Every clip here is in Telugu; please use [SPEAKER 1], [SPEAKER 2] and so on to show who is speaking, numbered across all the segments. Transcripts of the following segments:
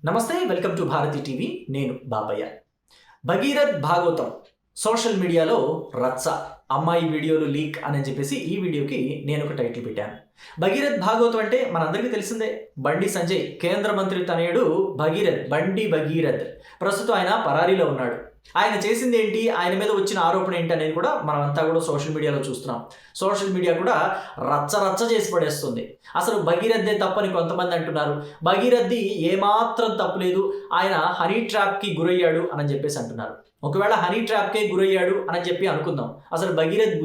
[SPEAKER 1] నమస్తే, వెల్కమ్ టు భారతి టీవీ. నేను బాబయ్య. భగీరథ్ భాగవతం సోషల్ మీడియాలో రచ్చ, అమ్మాయి వీడియోలు లీక్ అని చెప్పేసి ఈ వీడియోకి నేను ఒక టైటిల్ పెట్టాను. భగీరథ్ భాగవతం అంటే మనందరికీ తెలిసిందే. బండి సంజయ్ కేంద్ర మంత్రి తనయుడు బండి భగీరథ్ ప్రస్తుతం ఆయన పరారీలో ఉన్నాడు. ఆయన చేసింది ఏంటి, ఆయన మీద వచ్చిన ఆరోపణ ఏంటి అనేది కూడా మనమంతా కూడా సోషల్ మీడియాలో చూస్తున్నాం. సోషల్ మీడియా కూడా రచ్చ చేసి పడేస్తుంది. అసలు భగీరథ్దే తప్పని కొంతమంది అంటున్నారు. భగీరథ్ది ఏమాత్రం తప్పులేదు, ఆయన హనీ ట్రాప్కి గురయ్యాడు అని చెప్పేసి అంటున్నారు. ఒకవేళ హనీ ట్రాప్కే గురయ్యాడు అని చెప్పి అనుకుందాం. అసలు భగీరథ్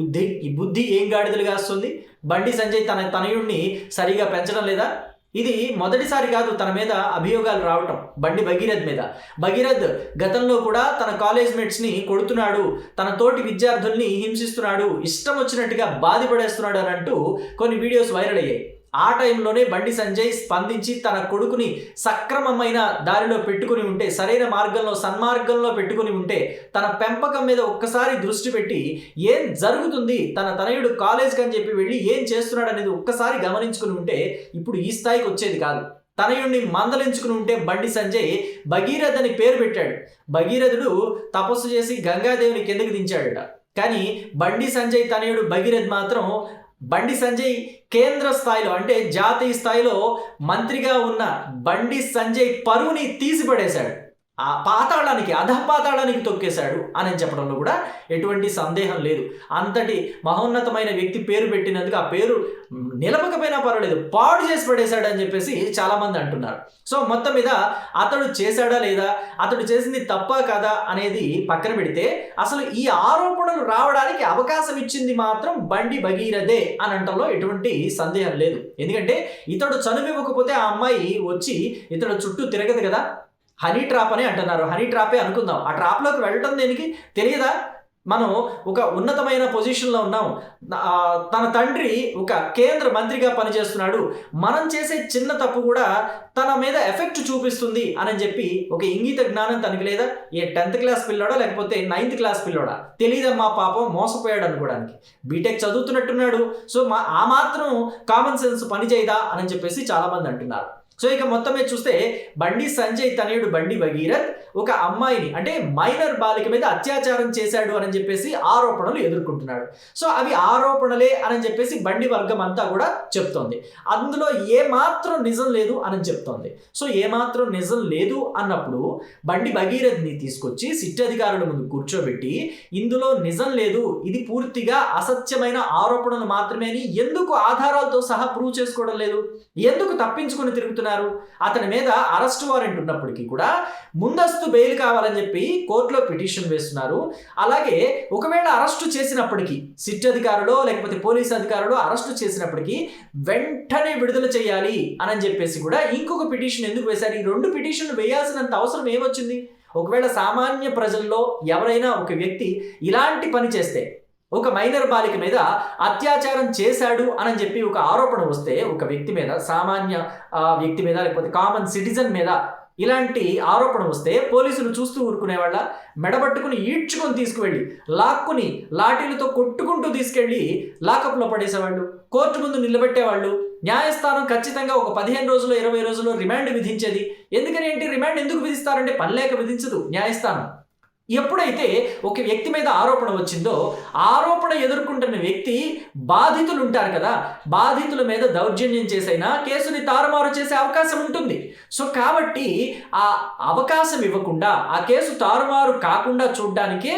[SPEAKER 1] బుద్ధి ఏం గాడిదలు కాస్తుంది? బండి సంజయ్ తన తనయుడిని సరిగా పెంచడం లేదా? ఇది మొదటిసారి కాదు తన మీద అభియోగాలు రావటం. బండి భగీరథ్ మీద. భగీరథ్ గతంలో కూడా తన కాలేజ్ మేట్స్ని కొడుతున్నాడు, తన తోటి విద్యార్థుల్ని హింసిస్తున్నాడు, ఇష్టం వచ్చినట్టుగా బాధపడేస్తున్నాడు అని అంటూ కొన్ని వీడియోస్ వైరల్ అయ్యాయి. ఆ టైంలోనే బండి సంజయ్ స్పందించి తన కొడుకుని సక్రమమైన దారిలో పెట్టుకుని ఉంటే, సరైన మార్గంలో సన్మార్గంలో పెట్టుకుని ఉంటే, తన పెంపకం మీద ఒక్కసారి దృష్టి పెట్టి ఏం జరుగుతుంది, తన తనయుడు కాలేజ్కి అని చెప్పి వెళ్ళి ఏం చేస్తున్నాడు అనేది ఒక్కసారి గమనించుకుని ఉంటే ఇప్పుడు ఈ స్థాయికి వచ్చేది కాదు. తనయుడిని మందలించుకుని ఉంటే బండి సంజయ్ భగీరథ్ అని పేరు పెట్టాడు. భగీరథుడు తపస్సు చేసి గంగాదేవిని కిందకి దించాడట. కానీ బండి సంజయ్ తనయుడు భగీరథ్ మాత్రం బండి సంజయ్ కేంద్ర స్థాయిలో అంటే జాతీయ స్థాయిలో మంత్రిగా ఉన్న బండి సంజయ్ పరువుని తీసిపడేశాడు. ఆ పాతాళానికి, అధపాతాళానికి తొక్కేశాడు అని చెప్పడంలో కూడా ఎటువంటి సందేహం లేదు. అంతటి మహోన్నతమైన వ్యక్తి పేరు పెట్టినందుకు ఆ పేరు నిలపకపోయినా పర్వాలేదు, పాడు చేసి పడేశాడు అని చెప్పేసి చాలామంది అంటున్నారు. సో మొత్తం మీద అతడు చేశాడా లేదా, అతడు చేసింది తప్పా కాదా అనేది పక్కన పెడితే, అసలు ఈ ఆరోపణలు రావడానికి అవకాశం ఇచ్చింది మాత్రం బండి భగీరథే అని అనటంలో ఎటువంటి సందేహం లేదు. ఎందుకంటే ఇతడు చనువివ్వకపోతే ఆ అమ్మాయి వచ్చి ఇతడు చుట్టూ తిరగదు కదా. హనీ ట్రాప్ అని అంటున్నారు. హనీ ట్రాపే అనుకుందాం. ఆ ట్రాప్లోకి వెళ్ళటం దేనికి తెలియదా? మనం ఒక ఉన్నతమైన పొజిషన్లో ఉన్నాం. తన తండ్రి ఒక కేంద్ర మంత్రిగా పనిచేస్తున్నాడు. మనం చేసే చిన్న తప్పు కూడా తన మీద ఎఫెక్ట్ చూపిస్తుంది అని చెప్పి ఒక ఇంగిత జ్ఞానం తనకి లేదా? ఏ 10th క్లాస్ పిల్లోడా లేకపోతే 9th క్లాస్ పిల్లోడా? తెలియదమ్మా పాపం, మోసపోయాడు అనుకోవడానికి. బీటెక్ చదువుతున్నట్టున్నాడు. సో ఆ మాత్రం కామన్ సెన్స్ పని చేయదా అని చెప్పేసి చాలామంది అంటున్నారు. సో ఇక మొత్తం మీద చూస్తే బండి సంజయ్ తనయుడు బండి భగీరథ్ ఒక అమ్మాయిని అంటే మైనర్ బాలిక మీద అత్యాచారం చేశాడు అని చెప్పేసి ఆరోపణలు ఎదుర్కొంటున్నాడు. సో అవి ఆరోపణలే అని చెప్పేసి బండి వర్గం అంతా కూడా చెప్తోంది. అందులో ఏమాత్రం నిజం లేదు అని చెప్తోంది. సో ఏమాత్రం నిజం లేదు అన్నప్పుడు బండి భగీరథ్ని తీసుకొచ్చి సిట్ అధికారుల ముందు కూర్చోబెట్టి ఇందులో నిజం లేదు, ఇది పూర్తిగా అసత్యమైన ఆరోపణలు మాత్రమే అని ఎందుకు ఆధారాలతో సహా ప్రూవ్ చేసుకోవడం లేదు? ఎందుకు తప్పించుకొని తిరుగుతున్నారు? అతని మీద అరెస్ట్ వారెంట్ ఉన్నప్పటికీ కూడా ముందస్తు బెయిల్ కావాలని చెప్పి కోర్టులో పిటిషన్ వేస్తున్నారు. అలాగే ఒకవేళ అరెస్టు చేసినప్పటికీ సిట్ అధికారులు లేకపోతే పోలీస్ అధికారులు అరెస్టు చేసినప్పటికీ వెంటనే విడుదల చేయాలి అని చెప్పేసి కూడా ఇంకొక పిటిషన్ ఎందుకు వేశారు? ఈ 2 పిటిషన్లు వేయాల్సినంత అవసరం ఏమొచ్చింది? ఒకవేళ సామాన్య ప్రజల్లో ఎవరైనా ఒక వ్యక్తి ఇలాంటి పని చేస్తే, ఒక మైనర్ బాలిక మీద అత్యాచారం చేశాడు అని చెప్పి ఒక ఆరోపణ వస్తే, ఒక వ్యక్తి మీద, సామాన్య వ్యక్తి మీద లేకపోతే కామన్ సిటిజన్ మీద ఇలాంటి ఆరోపణ వస్తే పోలీసులు చూస్తూ ఊరుకునేవాళ్ళ? మెడబట్టుకుని ఈడ్చుకొని తీసుకువెళ్ళి లాక్కుని లాఠీలతో కొట్టుకుంటూ తీసుకెళ్ళి లాకప్లో పడేసేవాళ్ళు, కోర్టు ముందు నిలబెట్టేవాళ్ళు. న్యాయస్థానం ఖచ్చితంగా ఒక 15 రోజులు 20 రోజులు రిమాండ్ విధించేది. ఎందుకని ఏంటి రిమాండ్ ఎందుకు విధిస్తారంటే పని లేక విధించదు న్యాయస్థానం. ఎప్పుడైతే ఒక వ్యక్తి మీద ఆరోపణ వచ్చిందో, ఆరోపణ ఎదుర్కొంటున్న వ్యక్తి బాధితులు ఉంటారు కదా, బాధితుల మీద దౌర్జన్యం చేసైనా కేసుని తారుమారు చేసే అవకాశం ఉంటుంది. సో కాబట్టి ఆ అవకాశం ఇవ్వకుండా, ఆ కేసు తారుమారు కాకుండా చూడడానికే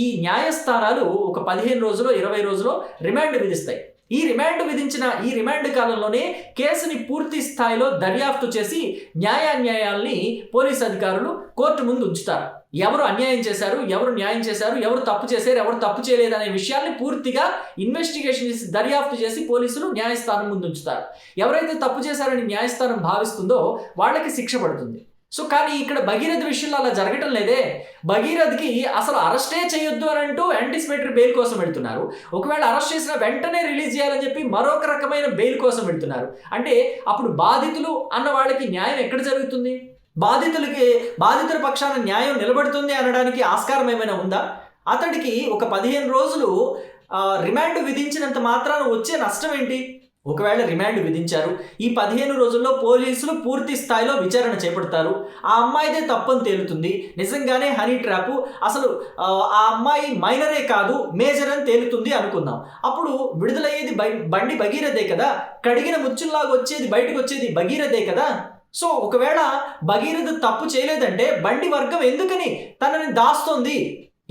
[SPEAKER 1] ఈ న్యాయస్థానాలు ఒక 15 రోజులు 20 రోజులు రిమాండ్ విధిస్తాయి. ఈ రిమాండ్ కాలంలోనే కేసుని పూర్తి స్థాయిలో దర్యాప్తు చేసి న్యాయాన్యాయాల్ని పోలీస్ అధికారులు కోర్టు ముందు ఉంచుతారు. ఎవరు అన్యాయం చేశారు, ఎవరు న్యాయం చేశారు, ఎవరు తప్పు చేశారు, ఎవరు తప్పు చేయలేదు అనే విషయాల్ని పూర్తిగా ఇన్వెస్టిగేషన్ చేసి దర్యాప్తు చేసి పోలీసులు న్యాయస్థానం ముందు ఉంచుతారు. ఎవరైతే తప్పు చేశారని న్యాయస్థానం భావిస్తుందో వాళ్ళకి శిక్ష పడుతుంది. సో కానీ ఇక్కడ భగీరథ్ విషయంలో అలా జరగటం లేదే. భగీరథ్కి అసలు అరెస్టే చేయొద్దు అని అంటూ యాంటిసిపేటరీ బెయిల్ కోసం వెళ్తున్నారు. ఒకవేళ అరెస్ట్ చేసిన వెంటనే రిలీజ్ చేయాలని చెప్పి మరొక రకమైన బెయిల్ కోసం వెళ్తున్నారు. అంటే అప్పుడు బాధితులు అన్న వాళ్ళకి న్యాయం ఎక్కడ జరుగుతుంది? బాధితుల పక్షాన న్యాయం నిలబడుతుంది అనడానికి ఆస్కారం ఏమైనా ఉందా? అతడికి ఒక 15 రోజులు రిమాండ్ విధించినంత మాత్రాన వచ్చే నష్టం ఏంటి? ఒకవేళ రిమాండ్ విధించారు. ఈ 15 రోజుల్లో పోలీసులు పూర్తి స్థాయిలో విచారణ చేపడతారు. ఆ అమ్మాయిదే తప్పని తేలుతుంది. నిజంగానే హనీ ట్రాప్ అసలు ఆ అమ్మాయి మైనరే కాదు మేజర్ అని తేలుతుంది అనుకుందాం. అప్పుడు విడుదలయ్యేది బండి భగీరథే కదా, కడిగిన ముచ్చుల్లాగా వచ్చేది బయటకు వచ్చేది భగీరథే కదా. సో ఒకవేళ భగీరథ తప్పు చేయలేదంటే బండి వర్గం ఎందుకని తనని దాస్తోంది,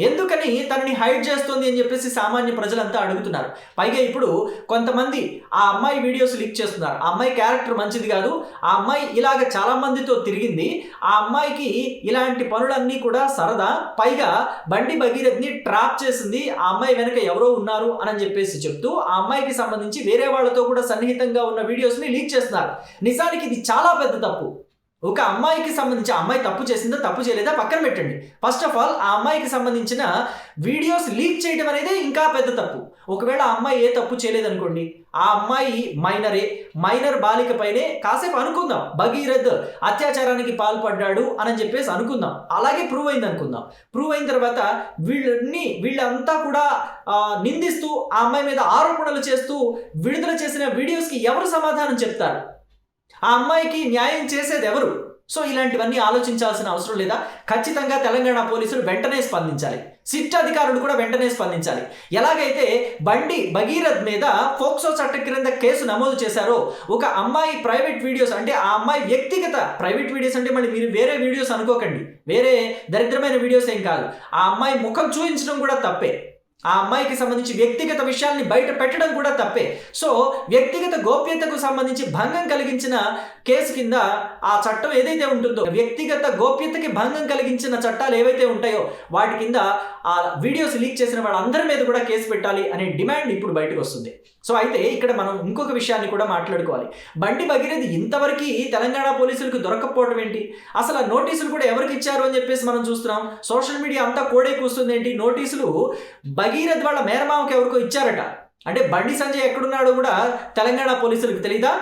[SPEAKER 1] ఎందుకని తనని హైడ్ చేస్తుంది అని చెప్పేసి సామాన్య ప్రజలంతా అడుగుతున్నారు. పైగా ఇప్పుడు కొంతమంది ఆ అమ్మాయి వీడియోస్ లీక్ చేస్తున్నారు. ఆ అమ్మాయి క్యారెక్టర్ మంచిది కాదు, ఆ అమ్మాయి ఇలాగ చాలా మందితో తిరిగింది, ఆ అమ్మాయికి ఇలాంటి పనులన్నీ కూడా సరదా, పైగా బండి భగీరథ్ని ట్రాప్ చేసింది, ఆ అమ్మాయి వెనక ఎవరో ఉన్నారు అని చెప్పేసి చెప్తూ ఆ అమ్మాయికి సంబంధించి వేరే వాళ్ళతో కూడా సన్నిహితంగా ఉన్న వీడియోస్ని లీక్ చేస్తున్నారు. నిజానికి ఇది చాలా పెద్ద తప్పు. ఒక అమ్మాయికి సంబంధించి అమ్మాయి తప్పు చేసిందా తప్పు చేయలేదా పక్కన పెట్టండి. ఫస్ట్ ఆఫ్ ఆల్ ఆ అమ్మాయికి సంబంధించిన వీడియోస్ లీక్ చేయడం అనేది ఇంకా పెద్ద తప్పు. ఒకవేళ ఆ అమ్మాయి ఏ తప్పు చేయలేదనుకోండి, ఆ అమ్మాయి మైనర్ బాలిక పైనే కాసేపు అనుకుందాం భగీరథ్ అత్యాచారానికి పాల్పడ్డాడు అని చెప్పేసి అనుకుందాం, అలాగే ప్రూవ్ అయింది అనుకుందాం. ప్రూవ్ అయిన తర్వాత వీళ్ళంతా కూడా నిందిస్తూ ఆ అమ్మాయి మీద ఆరోపణలు చేస్తూ విడుదల చేసిన వీడియోస్కి ఎవరు సమాధానం చెప్తారు? ఆ అమ్మాయికి న్యాయం చేసేది ఎవరు? సో ఇలాంటివన్నీ ఆలోచించాల్సిన అవసరం లేదా? ఖచ్చితంగా తెలంగాణ పోలీసులు వెంటనే స్పందించాలి, సిట్ అధికారులు కూడా వెంటనే స్పందించాలి. ఎలాగైతే బండి భగీరథ్ మీద ఫోక్సో చట్టం క్రింద కేసు నమోదు చేశారో, ఒక అమ్మాయి ప్రైవేట్ వీడియోస్ అంటే ఆ అమ్మాయి వ్యక్తిగత ప్రైవేట్ వీడియోస్ అంటే మళ్ళీ మీరు వేరే వీడియోస్ అనుకోకండి, వేరే దరిద్రమైన వీడియోస్ ఏం కాదు, ఆ అమ్మాయి ముఖం చూపించడం కూడా తప్పే, ఆ అమ్మాయికి సంబంధించి వ్యక్తిగత విషయాల్ని బయట పెట్టడం కూడా తప్పే. సో వ్యక్తిగత గోప్యతకు సంబంధించి భంగం కలిగించిన కేసు కింద ఆ చట్టం ఏదైతే ఉంటుందో, వ్యక్తిగత గోప్యతకి భంగం కలిగించిన చట్టాలు ఏవైతే ఉంటాయో వాటి కింద ఆ వీడియోస్ లీక్ చేసిన వాళ్ళందరి మీద కూడా కేసు పెట్టాలి అనే డిమాండ్ ఇప్పుడు బయటకు వస్తుంది. సో అయితే ఇక్కడ మనం ఇంకొక విషయాన్ని కూడా మాట్లాడుకోవాలి. బండి భగీరథ్ ఇంతవరకు తెలంగాణ పోలీసులకు దొరకకపోవడం ఏంటి? అసలు ఆ నోటీసులు కూడా ఎవరికి ఇచ్చారు అని చెప్పేసి మనం చూస్తున్నాం. సోషల్ మీడియా అంతా కోడే కూస్తుంది ఏంటి, నోటీసులు భగీరథ్ వాళ్ళ మేనమామకి ఎవరికో ఇచ్చారట. అంటే బండి సంజయ్ ఎక్కడున్నాడో కూడా తెలంగాణ పోలీసులకు తెలీదా,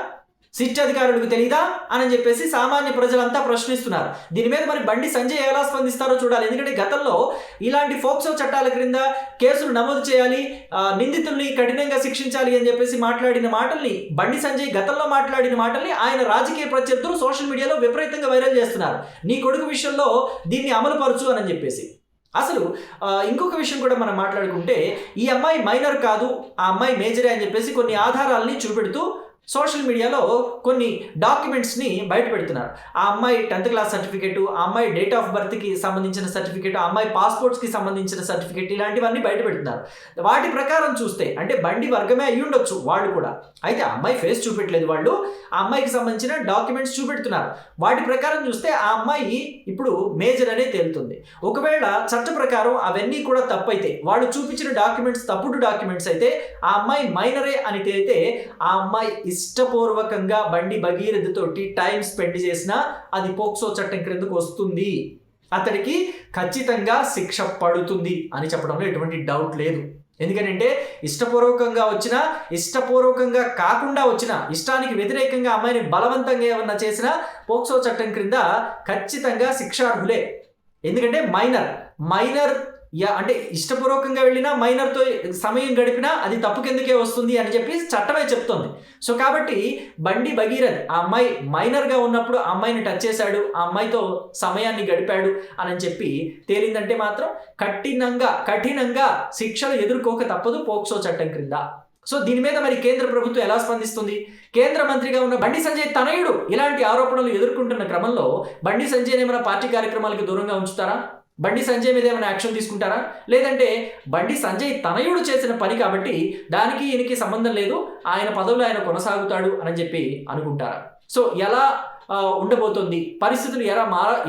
[SPEAKER 1] సిట్ అధికారులకు తెలీదా అని చెప్పేసి సామాన్య ప్రజలంతా ప్రశ్నిస్తున్నారు. దీని మీద మరి బండి సంజయ్ ఎలా స్పందిస్తారో చూడాలి. ఎందుకంటే గతంలో ఇలాంటి ఫోక్సో చట్టాల క్రింద కేసులు నమోదు చేయాలి, నిందితుల్ని కఠినంగా శిక్షించాలి అని చెప్పేసి మాట్లాడిన మాటల్ని, బండి సంజయ్ గతంలో మాట్లాడిన మాటల్ని ఆయన రాజకీయ ప్రత్యర్థులు సోషల్ మీడియాలో విపరీతంగా వైరల్ చేస్తున్నారు. నీ కొడుకు విషయంలో దీన్ని అమలు పరచు అని చెప్పేసి. అసలు ఇంకొక విషయం కూడా మనం మాట్లాడుకుంటే, ఈ అమ్మాయి మైనర్ కాదు, ఆ అమ్మాయి మేజరే అని చెప్పేసి కొన్ని ఆధారాలని చూపెడుతూ సోషల్ మీడియాలో కొన్ని డాక్యుమెంట్స్ని బయట పెడుతున్నారు. ఆ అమ్మాయి 10th క్లాస్ సర్టిఫికేట్, ఆ అమ్మాయి డేట్ ఆఫ్ బర్త్కి సంబంధించిన సర్టిఫికేట్, ఆ అమ్మాయి పాస్పోర్ట్స్కి సంబంధించిన సర్టిఫికేట్, ఇలాంటివన్నీ బయట పెడుతున్నారు. వాటి ప్రకారం చూస్తే అంటే బండి వర్గమే అయ్యి ఉండొచ్చు వాళ్ళు కూడా, అయితే ఆ అమ్మాయి ఫేస్ చూపెట్టలేదు, వాళ్ళు ఆ అమ్మాయికి సంబంధించిన డాక్యుమెంట్స్ చూపెడుతున్నారు. వాటి ప్రకారం చూస్తే ఆ అమ్మాయి ఇప్పుడు మేజర్ అనే తేలుతుంది. ఒకవేళ చట్ట ప్రకారం అవన్నీ కూడా తప్పైతే, వాళ్ళు చూపించిన డాక్యుమెంట్స్ తప్పుడు డాక్యుమెంట్స్ అయితే, ఆ అమ్మాయి మైనరే అని తేలితే, ఆ అమ్మాయి ఇష్టపూర్వకంగా బండి భగీరథ్ తోటి టైం స్పెండ్ చేసినా అది పోక్సో చట్టం క్రిందకు వస్తుంది, అతడికి ఖచ్చితంగా శిక్ష పడుతుంది అని చెప్పడంలో ఎటువంటి డౌట్ లేదు. ఎందుకంటే ఇష్టపూర్వకంగా వచ్చినా, ఇష్టపూర్వకంగా కాకుండా వచ్చినా, ఇష్టానికి వ్యతిరేకంగా అమ్మాయిని బలవంతంగా ఏమన్నా చేసినా పోక్సో చట్టం క్రింద ఖచ్చితంగా శిక్షార్హులే. ఎందుకంటే మైనర్ అంటే ఇష్టపూర్వకంగా వెళ్ళినా, మైనర్తో సమయం గడిపినా అది తప్పు కిందకే వస్తుంది అని చెప్పి చట్టమే చెప్తోంది. సో కాబట్టి బండి భగీరథ్ ఆ అమ్మాయి మైనర్గా ఉన్నప్పుడు ఆ అమ్మాయిని టచ్ చేశాడు, ఆ అమ్మాయితో సమయాన్ని గడిపాడు అని చెప్పి తేలిందంటే మాత్రం కఠినంగా శిక్షలు ఎదుర్కోక తప్పదు పోక్సో చట్టం క్రింద. సో దీని మీద మరి కేంద్ర ప్రభుత్వం ఎలా స్పందిస్తుంది? కేంద్ర మంత్రిగా ఉన్న బండి సంజయ్ తనయుడు ఇలాంటి ఆరోపణలు ఎదుర్కొంటున్న క్రమంలో బండి సంజయ్ ఏమైనా పార్టీ కార్యక్రమాలకు దూరంగా ఉంచుతారా? బండి సంజయ్ మీద ఏమైనా యాక్షన్ తీసుకుంటారా? లేదంటే బండి సంజయ్ తనయుడు చేసిన పని కాబట్టి దానికి ఈయనకి సంబంధం లేదు, ఆయన పదవిలో ఆయన కొనసాగుతాడు అని చెప్పి అనుకుంటారా? సో ఎలా ఉండబోతుంది పరిస్థితులు,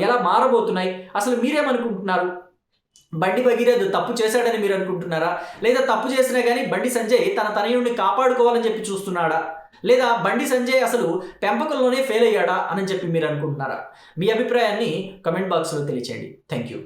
[SPEAKER 1] ఎలా మారబోతున్నాయి? అసలు మీరేమనుకుంటున్నారు? బండి భగీరథ్ తప్పు చేశాడని మీరు అనుకుంటున్నారా? లేదా తప్పు చేసినా కానీ బండి సంజయ్ తన తనయుడిని కాపాడుకోవాలని చెప్పి చూస్తున్నాడా? లేదా బండి సంజయ్ అసలు పెంపకంలోనే ఫెయిల్ అయ్యాడా అని చెప్పి మీరు అనుకుంటున్నారా? మీ అభిప్రాయాన్ని కమెంట్ బాక్స్లో తెలియచేయండి. Thank you.